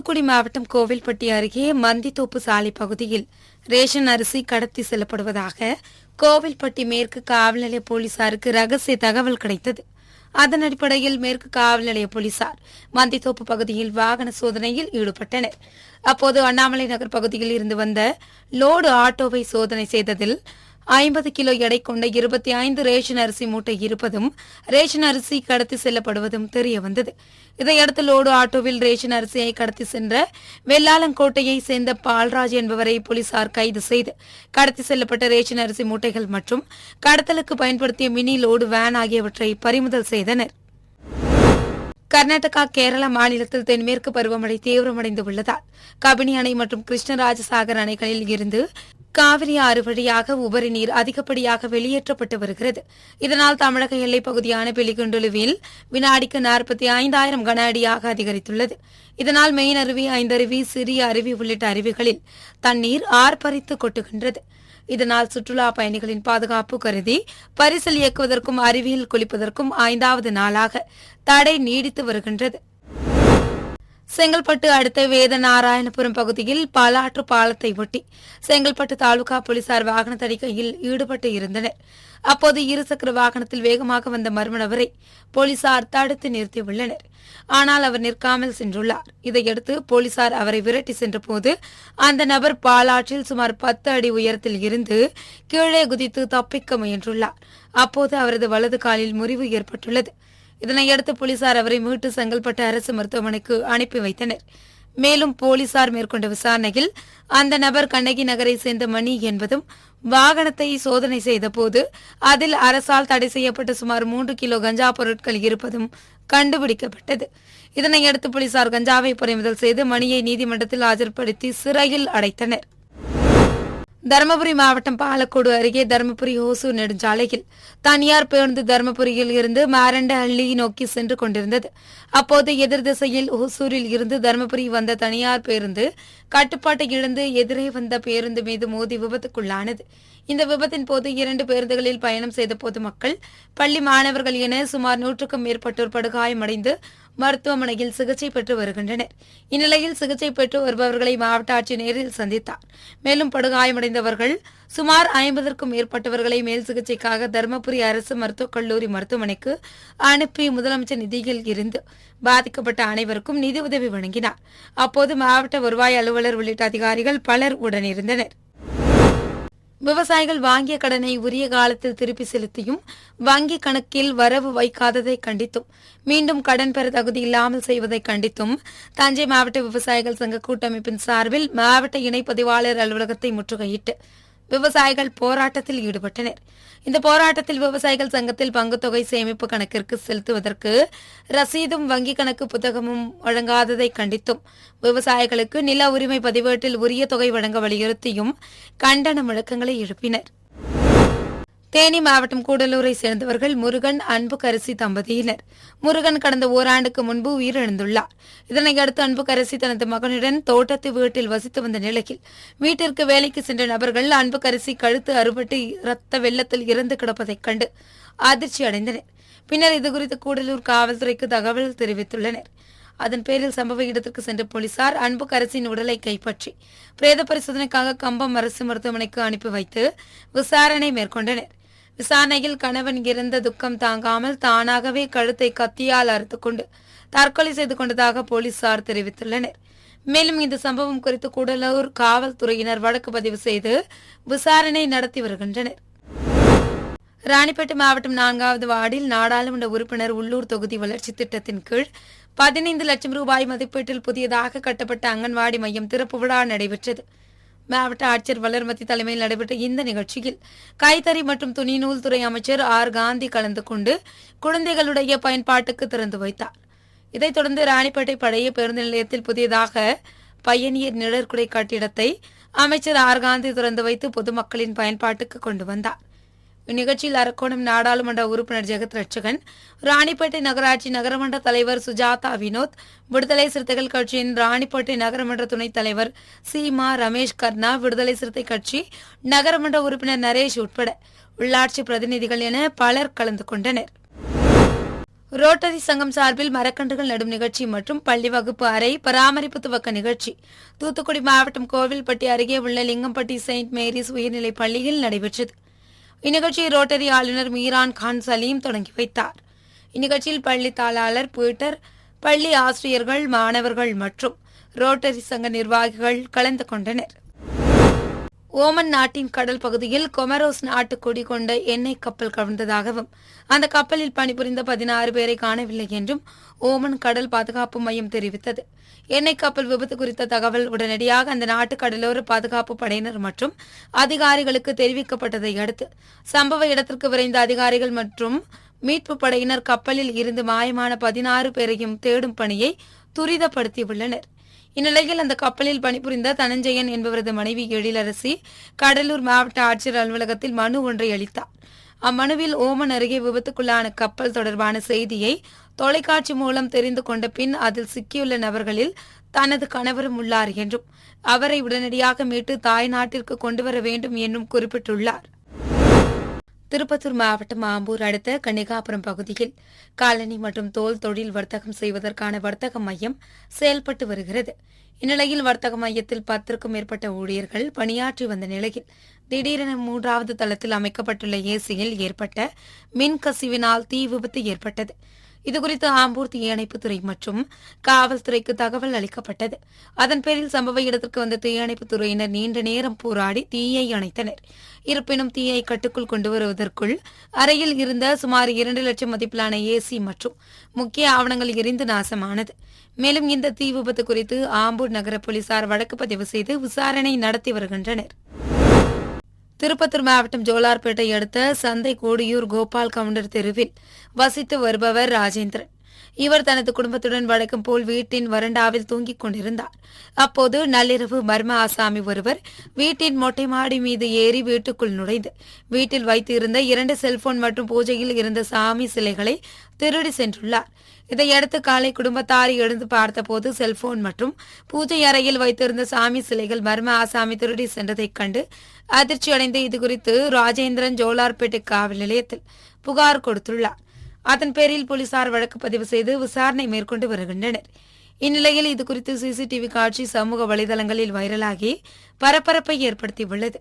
தூத்துக்குடி மாவட்டம் கோவில்பட்டி அருகே மந்தித்தோப்பு சாலை பகுதியில் ரேஷன் அரிசி கடத்தி செல்லப்படுவதாக கோவில்பட்டி மேற்கு காவல் நிலைய போலீசாருக்கு ரகசிய தகவல் கிடைத்தது. அதன் அடிப்படையில் மேற்கு காவல் நிலைய போலீசார் மந்தித்தோப்பு பகுதியில் வாகன சோதனையில் ஈடுபட்டனர். அப்போது அண்ணாமலை நகர் பகுதியில் இருந்து வந்த லோடு ஆட்டோவை சோதனை செய்ததில் 50 கிலோ எடை கொண்ட 25 ரேஷன் அரிசி மூட்டை இருப்பதும் ரேஷன் அரிசி கடத்தி செல்லப்படுவதும் தெரியவந்தது. இதையடுத்து லோடு ஆட்டோவில் ரேஷன் அரிசியை கடத்தி சென்ற வெள்ளாளங்கோட்டையை சேர்ந்த பால்ராஜ் என்பவரை போலீசார் கைது செய்து கடத்தி செல்லப்பட்ட ரேஷன் அரிசி மூட்டைகள் மற்றும் கடத்தலுக்கு பயன்படுத்திய மினி லோடு வேன் ஆகியவற்றை பறிமுதல் செய்தனர். கர்நாடகா கேரளா மாநிலத்தில் தென்மேற்கு பருவமழை தீவிரமடைந்து உள்ளதால் கபினி அணை மற்றும் கிருஷ்ணராஜசாகர் அணைகளில் இருந்து காவிரி ஆறு வழியாக உபரி நீர் அதிகப்படியாக வெளியேற்றப்பட்டு வருகிறது. இதனால் தமிழக எல்லைப் பகுதியான பிலிகுண்டுலுவில் வினாடிக்கு 45,000 கன அடியாக அதிகரித்துள்ளது. இதனால் மெயின் அருவி, ஐந்தருவி, சிறிய அருவி உள்ளிட்ட அருவிகளில் தண்ணீர் ஆர்ப்பரித்து கொட்டுகின்றது. இதனால் சுற்றுலா பயணிகளின் பாதுகாப்பு கருதி பரிசல் இயக்குவதற்கும் அருவியில் குளிப்பதற்கும் 5வது நாளாக தடை நீடித்து வருகின்றது. செங்கல்பட்டு அடுத்த வேதநாராயணபுரம் பகுதியில் பாலாற்று பாலத்தை ஒட்டி செங்கல்பட்டு தாலுகா போலீசார் வாகன தணிக்கையில் ஈடுபட்டு இருந்தனர். அப்போது இருசக்கர வாகனத்தில் வேகமாக வந்த மர்ம நபரை போலீசார் தடுத்து நிறுத்தியுள்ளனர். ஆனால் அவர் நிற்காமல் சென்றுள்ளார். இதையடுத்து போலீசார் அவரை விரட்டி சென்றபோது அந்த நபர் பாலாற்றில் சுமார் 10 அடி உயரத்தில் இருந்து கீழே குதித்து தப்பிக்க முயன்றுள்ளார். அப்போது அவரது வலது காலில் முறிவு ஏற்பட்டுள்ளது. இதனையடுத்து போலீசார் அவரை மீட்டு செங்கல்பட்டு அரசு மருத்துவமனைக்கு அனுப்பி வைத்தனர். மேலும் போலீசார் மேற்கொண்ட விசாரணையில் அந்த நபர் கண்ணகி நகரை சேர்ந்த மணி என்பதும் வாகனத்தை சோதனை செய்தபோது அதில் அரசால் தடை செய்யப்பட்ட சுமார் 3 கிலோ கஞ்சா பொருட்கள் இருப்பதும் கண்டுபிடிக்கப்பட்டது. இதனையடுத்து போலீசார் கஞ்சாவை பறிமுதல் செய்து மணியை நீதிமன்றத்தில் ஆஜர்படுத்தி சிறையில் அடைத்தனர். தருமபுரி மாவட்டம் பாலக்கோடு அருகே தருமபுரி ஓசூர் நெடுஞ்சாலையில் தனியார் பேருந்து தருமபுரியில் இருந்து மாரண்டஹள்ளி நோக்கி சென்று கொண்டிருந்தது. அப்போது எதிர் திசையில் ஓசூரில் இருந்து தருமபுரி வந்த தனியார் பேருந்து கட்டுப்பாட்டை இழந்து எதிரே வந்த பேருந்து மீது மோதி விபத்துக்குள்ளானது. இந்த விபத்தின் போது 2 பேருந்துகளில் பயணம் செய்த பொதுமக்கள், பள்ளி மாணவர்கள் என சுமார் 100க்கும் மேற்பட்டோர் படுகாயமடைந்து மருத்துவமனையில் சிகிச்சை பெற்று வருகின்றனர். இந்நிலையில் சிகிச்சை பெற்று வருபவர்களை மாவட்ட ஆட்சியர் நேரில் சந்தித்தார். மேலும் படுகாயமடைந்தவர்கள் சுமார் 50க்கும் மேற்பட்டவர்களை மேல் சிகிச்சைக்காக தருமபுரி அரசு மருத்துவக் கல்லூரி மருத்துவமனைக்கு அனுப்பி முதலமைச்சர் நிதியில் இருந்து பாதிக்கப்பட்ட அனைவருக்கும் நிதி உதவி வழங்கினார். அப்போது மாவட்ட வருவாய் அலுவலர் உள்ளிட்ட அதிகாரிகள் பலர் உடனிருந்தனர். விவசாயிகள் வாங்கிய கடனை உரிய காலத்தில் திருப்பி செலுத்தியும் வங்கிக் கணக்கில் வரவு வைக்காததை கண்டித்தும் மீண்டும் கடன் பெற தகுதி இல்லாமல் செய்வதை கண்டித்தும் தஞ்சை மாவட்ட விவசாயிகள் சங்க கூட்டமைப்பின் சார்பில் மாவட்ட இணை பதிவாளர் அலுவலகத்தை முற்றுகையிட்டு விவசாயிகள் போராட்டத்தில் ஈடுபட்டனர். இந்த போராட்டத்தில் விவசாயிகள் சங்கத்தில் பங்குத்தொகை சேமிப்பு கணக்கிற்கு செலுத்துவதற்கு ரசீதும் வங்கிக் கணக்கு புத்தகமும் வழங்காததை கண்டித்தும் விவசாயிகளுக்கு நில உரிமை பதிவேட்டில் உரிய தொகை வழங்க வலியுறுத்தியும் கண்டன முழக்கங்களை எழுப்பினர். தேனி மாவட்டம் கூடலூரை சேர்ந்தவர்கள் முருகன், அன்புக்கரசி தம்பதியினர். முருகன் கடந்த ஓராண்டுக்கு முன்பு உயிரிழந்துள்ளார். இதனையடுத்து அன்புக்கரசி தனது மகனுடன் தோட்டத்து வீட்டில் வசித்து வந்த நிலையில் வீட்டிற்கு வேலைக்கு சென்ற நபர்கள் அன்புக்கரசி கழுத்து அறுபட்டு இரத்த வெள்ளத்தில் இறந்து கிடப்பதைக் கண்டு அதிர்ச்சி அடைந்தனர். பின்னர் இதுகுறித்து கூடலூர் காவல்துறைக்கு தகவல் தெரிவித்துள்ளனர். அதன் பேரில் சம்பவ இடத்திற்கு சென்ற போலீசார் அன்புக்கரசின் உடலை கைப்பற்றி பிரேத பரிசோதனைக்காக கம்பம் அரசு மருத்துவமனைக்கு அனுப்பி வைத்து விசாரணை மேற்கொண்டனர். விசாரணையில் கணவன் இறந்த துக்கம் தாங்காமல் தானாகவே கழுத்தை கத்தியால் அறுத்துக்கொண்டு தற்கொலை செய்து கொண்டதாக போலீசார் தெரிவித்துள்ளனர். மேலும் இந்த சம்பவம் குறித்து கூடலூர் காவல்துறையினர் வழக்கு பதிவு செய்து விசாரணை நடத்தி வருகின்றனர். ராணிப்பேட்டை மாவட்டம் 4வது வார்டில் நாடாளுமன்ற உறுப்பினர் உள்ளூர் தொகுதி வளர்ச்சி திட்டத்தின் கீழ் 15 லட்சம் ரூபாய் மதிப்பீட்டில் புதியதாக கட்டப்பட்ட அங்கன்வாடி மையம் திறப்பு விழா நடைபெற்றது. மாவட்ட ஆட்சியர் வளர்மதி தலைமையில் நடைபெற்ற இந்த நிகழ்ச்சியில் கைத்தறி மற்றும் துணிநூல் துறை அமைச்சர் ஆர். காந்தி கலந்து கொண்டு குழந்தைகளுடைய பயன்பாட்டுக்கு திறந்து வைத்தார். இதைத் தொடர்ந்து ராணிப்பேட்டை பழைய பேருந்து நிலையத்தில் புதியதாக பயணியர் நிழற்குடை கட்டிடத்தை அமைச்சர் ஆர். காந்தி திறந்து வைத்து பொதுமக்களின் பயன்பாட்டுக்கு கொண்டு வந்தார். இந்நிகழ்ச்சியில் அரக்கோணம் நாடாளுமன்ற உறுப்பினர் ஜெகத் ரட்சகன், ராணிப்பேட்டை நகராட்சி நகரமன்ற தலைவர் சுஜாதா வினோத், விடுதலை சிறுத்தைகள் கட்சியின் ராணிப்பேட்டை நகரமன்ற துணைத் தலைவர் சீமா, ரமேஷ் கர்ணா, விடுதலை சிறுத்தை கட்சி நகரமன்ற உறுப்பினர் நரேஷ் உட்பட உள்ளாட்சி பிரதிநிதிகள் என பலர் கலந்து கொண்டனர். ரோட்டரி சங்கம் சார்பில் மரக்கன்றுகள் நடும் நிகழ்ச்சி மற்றும் பள்ளி வகுப்பு அறை பராமரிப்பு துவக்க நிகழ்ச்சி தூத்துக்குடி மாவட்டம் கோவில்பட்டி அருகே உள்ள லிங்கம்பட்டி செயின்ட் மேரிஸ் உயர்நிலைப் பள்ளியில் நடைபெற்றது. இந்நிகழ்ச்சியை ரோட்டரி ஆளுநர் மீரான் கான் சலீம் தொடங்கி வைத்தார். இந்நிகழ்ச்சியில் பள்ளி தாளாளர் பீட்டர், பள்ளி ஆசிரியர்கள், மாணவர்கள் மற்றும் ரோட்டரி சங்க நிர்வாகிகள் கலந்து கொண்டனர். ஓமன் நாட்டின் கடல் பகுதியில் கொமரோஸ் நாட்டு கொடி கொண்ட எண்ணெய் கப்பல் கவிழ்ந்ததாகவும் அந்த கப்பலில் பணிபுரிந்த 16 பேரை காணவில்லை என்றும் ஓமன் கடல் பாதுகாப்பு மையம் தெரிவித்தது. எண்ணெய் கப்பல் விபத்து குறித்த தகவல் உடனடியாக அந்த நாட்டு கடலோர பாதுகாப்பு படையினர் மற்றும் அதிகாரிகளுக்கு தெரிவிக்கப்பட்டதை அடுத்து சம்பவ இடத்திற்கு விரைந்த அதிகாரிகள் மற்றும் மீட்பு படையினர் கப்பலில் இருந்து மாயமான 16 பேரையும் தேடும் பணியை துரிதப்படுத்தியுள்ளனர். இந்நிலையில் அந்த கப்பலில் பணிபுரிந்த தனஞ்சயன் என்பவரது மனைவி எழிலரசி கடலூர் மாவட்ட ஆட்சியர் அலுவலகத்தில் மனு ஒன்றை அளித்தார். அம்மனுவில் ஓமன் அருகே விபத்துக்குள்ளான கப்பல் தொடர்பான செய்தியை தொலைக்காட்சி மூலம் தெரிந்து கொண்ட பின் அதில் சிக்கியுள்ள நபர்களில் தனது கணவரும் உள்ளார் என்றும் அவரை உடனடியாக மீட்டு தாய் நாட்டிற்கு கொண்டுவர வேண்டும் என்றும் குறிப்பிட்டுள்ளார். திருப்பத்தூர் மாவட்டம் ஆம்பூர் அடுத்த கன்னிகாபுரம் பகுதியில் காலணி மற்றும் தோல் தொழில் வர்த்தகம் செய்வதற்கான வர்த்தக மையம் செயல்பட்டு வருகிறது. இந்நிலையில் வர்த்தக மையத்தில் 10க்கும் மேற்பட்ட ஊழியர்கள் பணியாற்றி வந்த நிலையில் திடீரென 3வது தளத்தில் அமைக்கப்பட்டுள்ள ஏசியில் ஏற்பட்ட மின்கசிவினால் தீ விபத்து ஏற்பட்டது. இதுகுறித்து ஆம்பூர் தீயணைப்புத்துறை மற்றும் காவல்துறைக்கு தகவல் அளிக்கப்பட்டது. அதன் பேரில் சம்பவ இடத்திற்கு வந்த தீயணைப்புத்துறையினர் நீண்ட நேரம் போராடி தீயை அணைத்தனர். இருப்பினும் தீயை கட்டுக்குள் கொண்டு வருவதற்குள் அறையில் இருந்த சுமார் 2 லட்சம் மதிப்பிலான ஏசி மற்றும் முக்கிய ஆவணங்கள் எரிந்து நாசமானது. மேலும் இந்த தீ விபத்து குறித்து ஆம்பூர் நகர போலீசார் வழக்கு பதிவு செய்து விசாரணை நடத்தி வருகின்றனர். திருப்பத்தூர் மாவட்டம் ஜோலார்பேட்டை அடுத்த சந்தை கோடியூர் கோபால் கவுண்டர் தெருவில் வசித்து வருபவர் ராஜேந்திரன். இவர் தனது குடும்பத்துடன் வழக்கம் போல் வீட்டின் வறண்டாவில் தூங்கிக் கொண்டிருந்தார். அப்போது நள்ளிரவு மர்ம ஆசாமி ஒருவர் வீட்டின் மொட்டை மாடி மீது ஏறி வீட்டுக்குள் நுழைந்து வீட்டில் வைத்திருந்த 2 செல்போன் மற்றும் பூஜையில் இருந்த சாமி சிலைகளை திருடி சென்றுள்ளார். இதையடுத்து காலை குடும்பத்தாரி எழுந்து பார்த்தபோது செல்போன் மற்றும் பூஜை அறையில் வைத்திருந்த சாமி சிலைகள் மர்ம ஆசாமி திருடி சென்றதைக் கண்டு அதிர்ச்சியடைந்த இதுகுறித்து ராஜேந்திரன் ஜோலார்பேட்டை காவல் நிலையத்தில் புகார் கொடுத்துள்ளார். அதன் பேரில் போலீசார் வழக்கு பதிவு செய்து விசாரணை மேற்கொண்டு வருகின்றனர். இந்நிலையில் இதுகுறித்து சிசிடிவி காட்சி சமூக வலைதளங்களில் வைரலாகி பரபரப்பை ஏற்படுத்தியுள்ளது.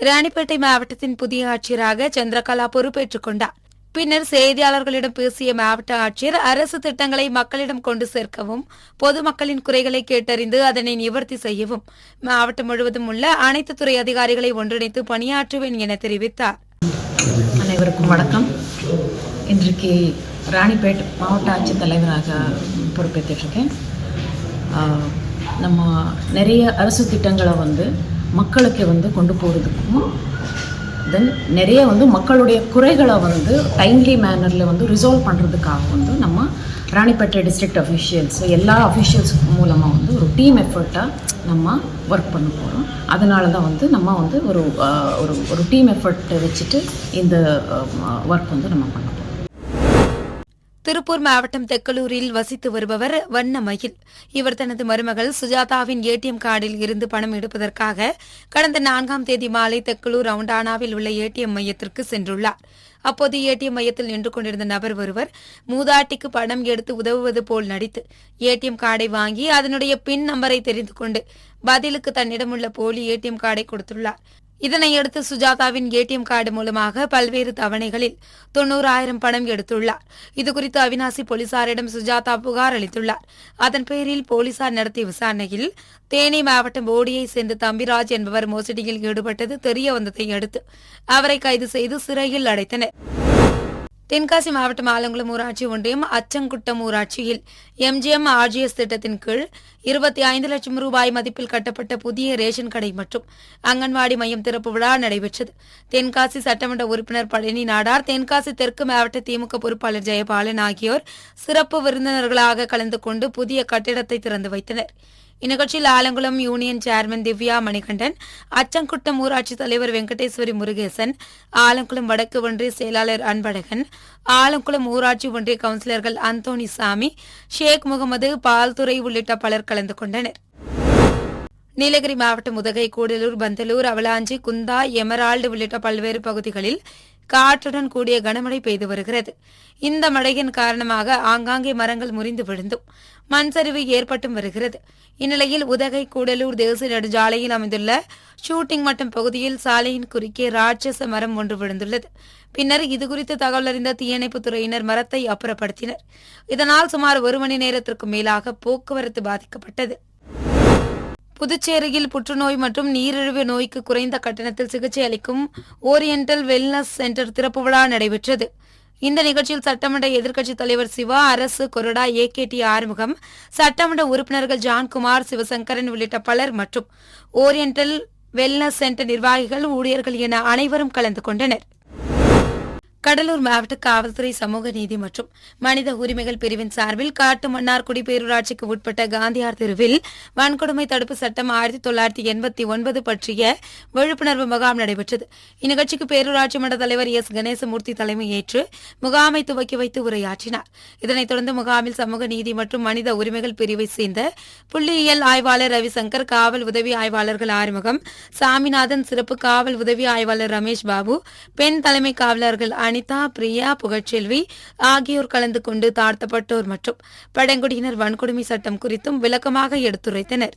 ராணிப்பேட்டை மாவட்டத்தின் புதிய ஆட்சியராக சந்திரகலா பொறுப்பேற்றுக் கொண்டார். பின்னர் செய்தியாளர்களிடம் பேசிய மாவட்ட ஆட்சியர் அரசு திட்டங்களை மக்களிடம் கொண்டு சேர்க்கவும் பொதுமக்களின் குறைகளை கேட்டறிந்து அதனை நிவர்த்தி செய்யவும் மாவட்டம் முழுவதும் உள்ள அனைத்து துறை அதிகாரிகளை ஒன்றிணைத்து பணியாற்றுவேன் என தெரிவித்தார். அனைவருக்கும் வணக்கம். இன்றைக்கு ராணிப்பேட் மாவட்ட ஆட்சித் தலைவராக பொறுப்பேற்றிருக்கேன். நம்ம நிறைய அரசு திட்டங்களை மக்களுக்கு கொண்டு போகிறதுக்கும் தென் நிறைய மக்களுடைய குறைகளை டைம்லி மேனரில் ரிசால்வ் பண்ணுறதுக்காக நம்ம ராணிப்பேட்டை டிஸ்ட்ரிக்ட் அஃபிஷியல்ஸ் எல்லா அஃபிஷியல்ஸ் மூலமாக ஒரு டீம் எஃபர்ட்டாக நம்ம ஒர்க் பண்ண போகிறோம். அதனால தான் நம்ம ஒரு ஒரு டீம் எஃபர்ட்டை வச்சுட்டு இந்த ஒர்க் நம்ம பண்ண போகிறோம். திருப்பூர் மாவட்டம் தெக்கலூரில் வசித்து வருபவர் வண்ணமயில். இவர் தனது மருமகள் சுஜாதாவின் ஏடிஎம் கார்டில் இருந்து பணம் எடுப்பதற்காக கடந்த 4ஆம் தேதி மாலை தெக்கலூர் ரவுண்டானாவில் உள்ள ஏடிஎம் மையத்திற்கு சென்றுள்ளார். அப்போது ஏடிஎம் மையத்தில் நின்று கொண்டிருந்த நபர் ஒருவர் மூதாட்டிக்கு பணம் எடுத்து உதவுவது போல் நடித்து ஏடிஎம் கார்டை வாங்கி அதனுடைய பின் நம்பரை தெரிந்து கொண்டு பதிலுக்கு தன்னிடமுள்ள போலி ஏடிஎம் கார்டை கொடுத்துள்ளார். இதனையடுத்து சுஜாதாவின் ஏடிஎம் கார்டு மூலமாக பல்வேறு தவணைகளில் 90,000 பணம் எடுத்துள்ளார். இதுகுறித்து அவினாசி போலீசாரிடம் சுஜாதா புகார் அளித்துள்ளார். அதன் பேரில் போலீசார் நடத்திய விசாரணையில் தேனி மாவட்டம் போடியை சேர்ந்த தம்பிராஜ் என்பவர் மோசடியில் ஈடுபட்டது தெரியவந்ததை அடுத்து அவரை கைது செய்து சிறையில் அடைத்தனர். தென்காசி மாவட்டம் ஆலங்குளம் ஊராட்சி ஒன்றியம் அச்சங்குட்டம் ஊராட்சியில் எம்ஜிஎம் ஆர்ஜிஎஸ் திட்டத்தின் கீழ் 25 லட்சம் ரூபாய் மதிப்பில் கட்டப்பட்ட புதிய ரேஷன் கடை மற்றும் அங்கன்வாடி மையம் திறப்பு விழா நடைபெற்றது. தென்காசி சட்டமன்ற உறுப்பினர் பழனி நாடார், தென்காசி தெற்கு மாவட்ட திமுக பொறுப்பாளர் ஜெயபாலன் ஆகியோர் சிறப்பு விருந்தினர்களாக கலந்து கொண்டு புதிய கட்டிடத்தை திறந்து வைத்தனர். இந்நிகழ்ச்சியில் ஆலங்குளம் யூனியன் சேர்மன் திவ்யா மணிகண்டன், அச்சங்குட்டம் ஊராட்சி தலைவர் வெங்கடேஸ்வரி முருகேசன், ஆலங்குளம் வடக்கு ஒன்றிய செயலாளர் அன்பழகன், ஆலங்குளம் ஊராட்சி ஒன்றிய கவுன்சிலர்கள் அந்தோணி சாமி, ஷேக் முகமது, பால்துறை உள்ளிட்ட பலர் கலந்து கொண்டனர். நீலகிரி மாவட்டம் உதகை, கூடலூர், பந்தலூர், அவலாஞ்சி, குந்தா, எமரால்டு உள்ளிட்ட பல்வேறு பகுதிகளில் காற்றுடன் கூடிய கனமழை பெய்து வருகிறது. இந்த மழையின் காரணமாக ஆங்காங்கே மரங்கள் முறிந்து விழுந்தும் மண் சரிவு ஏற்பட்டும் வருகிறது. இந்நிலையில் உதகை கூடலூர் தேசிய நெடுஞ்சாலையில் அமைந்துள்ள ஷூட்டிங் மட்டம் பகுதியில் சாலையின் குறுக்கே ராட்சச மரம் ஒன்று விழுந்துள்ளது. பின்னர் இதுகுறித்து தகவல் அறிந்த தீயணைப்புத் துறையினர் மரத்தை அப்புறப்படுத்தினர். இதனால் சுமார் 1 மணி நேரத்திற்கு மேலாக போக்குவரத்து பாதிக்கப்பட்டது. புதுச்சேரியில் புற்றுநோய் மற்றும் நீரிழிவு நோய்க்கு குறைந்த கட்டணத்தில் சிகிச்சை அளிக்கும் ஓரியண்டல் வெல்னஸ் சென்டர் திறப்பு விழா நடைபெற்றது. இந்த நிகழ்ச்சியில் சட்டமன்ற எதிர்க்கட்சித் தலைவர் சிவா, அரசு கொறடா AKT ஆறுமுகம், சட்டமன்ற உறுப்பினர்கள் ஜான்குமார், சிவசங்கரன் உள்ளிட்ட பலர் மற்றும் ஓரியண்டல் வெல்னஸ் சென்டர் நிர்வாகிகள், ஊழியர்கள் என அனைவரும் கலந்து கொண்டனர். கடலூர் மாவட்ட காவல்துறை சமூக நீதி மற்றும் மனித உரிமைகள் பிரிவின் சார்பில் காட்டுமன்னார்குடி பேரூராட்சிக்கு உட்பட்ட காந்தியார் தெருவில் வன்கொடுமை தடுப்பு சட்டம் 1989 பற்றிய விழிப்புணர்வு முகாம் நடைபெற்றது. இந்நிகழ்ச்சிக்கு பேரூராட்சி மன்ற தலைவர் S. கணேசமூர்த்தி தலைமையேற்று முகாமை துவக்கி வைத்து உரையாற்றினார். இதனைத் தொடர்ந்து முகாமில் சமூக நீதி மற்றும் மனித உரிமைகள் பிரிவை சேர்ந்த புள்ளியியல் ஆய்வாளர் ரவிசங்கர், காவல் உதவி ஆய்வாளர்கள் ஆறுமுகம், சாமிநாதன், சிறப்பு காவல் உதவி ஆய்வாளர் ரமேஷ் பாபு, பெண் தலைமை காவலர்கள் அனிதா, பிரியா, புகழ்ச்செல்வி ஆகியோர் கலந்து கொண்டு தாழ்த்தப்பட்டோர் மற்றும் பழங்குடியினர் வன்கொடுமை சட்டம் குறித்தும் விளக்கமாக எடுத்துரைத்தனர்.